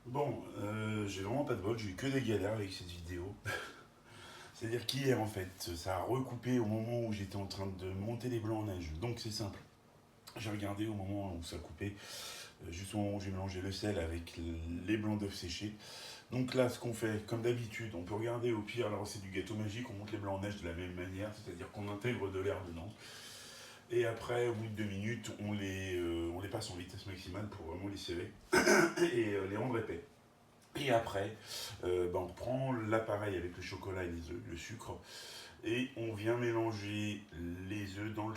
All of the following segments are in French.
Bon, j'ai vraiment pas de bol, j'ai eu que des galères avec cette vidéo. C'est-à-dire qu'hier, en fait, ça a recoupé au moment où j'étais en train de monter les blancs en neige. Donc c'est simple. J'ai regardé au moment où ça coupait, juste au moment où j'ai mélangé le sel avec les blancs d'œufs séchés. Donc là, ce qu'on fait, comme d'habitude, on peut regarder au pire la recette du gâteau magique, on monte les blancs en neige de la même manière, c'est-à-dire qu'on intègre de l'air dedans. Et après, au bout de 2 minutes, on les passe en vitesse maximale pour vraiment les serrer et les rendre épais. Et après, on prend l'appareil avec le chocolat et les œufs, le sucre, et on vient mélanger les œufs dans le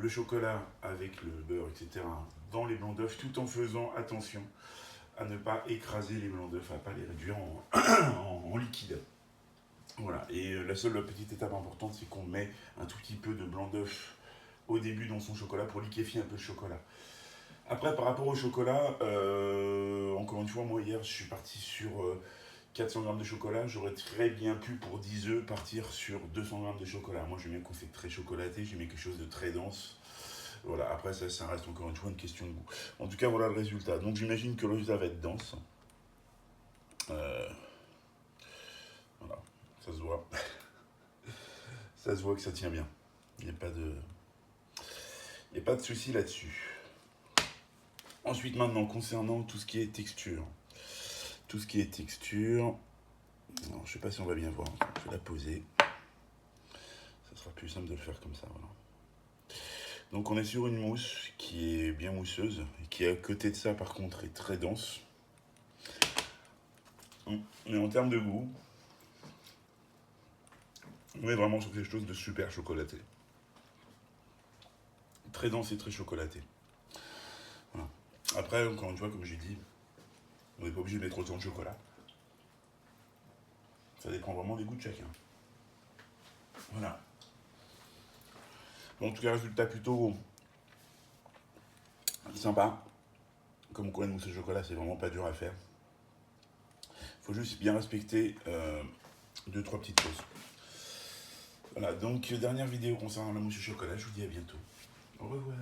chocolat avec le beurre, etc., dans les blancs d'œufs, tout en faisant attention à ne pas écraser les blancs d'œufs, à ne pas les réduire en liquide. Voilà, et la seule petite étape importante, c'est qu'on met un tout petit peu de blanc d'œuf au début dans son chocolat pour liquéfier un peu le chocolat. Après, par rapport au chocolat, encore une fois, moi hier, je suis parti sur 400 grammes de chocolat. J'aurais très bien pu, pour 10 œufs, partir sur 200 grammes de chocolat. Moi, j'aime bien qu'on fait très chocolaté, j'aime bien quelque chose de très dense. Voilà, après, ça reste encore une fois une question de goût. En tout cas, voilà le résultat. Donc, j'imagine que le résultat va être dense. Euh, voilà, ça se voit. Ça se voit que ça tient bien. Il n'y a pas de, il n'y a pas de souci là-dessus. Ensuite, maintenant, concernant tout ce qui est texture. Tout ce qui est texture, alors, je ne sais pas si on va bien voir, je vais la poser. Ça sera plus simple de le faire comme ça, voilà. Donc on est sur une mousse qui est bien mousseuse, et qui à côté de ça par contre est très dense. Mais en termes de goût, on est vraiment sur quelque chose de super chocolaté. Très dense et très chocolaté. Voilà. Après, encore une fois, comme j'ai dit, on n'est pas obligé de mettre autant de chocolat. Ça dépend vraiment des goûts de chacun. Voilà. Bon, en tout cas, résultat plutôt sympa. Comme quoi, une mousse au chocolat, c'est vraiment pas dur à faire. Il faut juste bien respecter 2-3 petites choses. Voilà, donc dernière vidéo concernant la mousse au chocolat. Je vous dis à bientôt. Au revoir.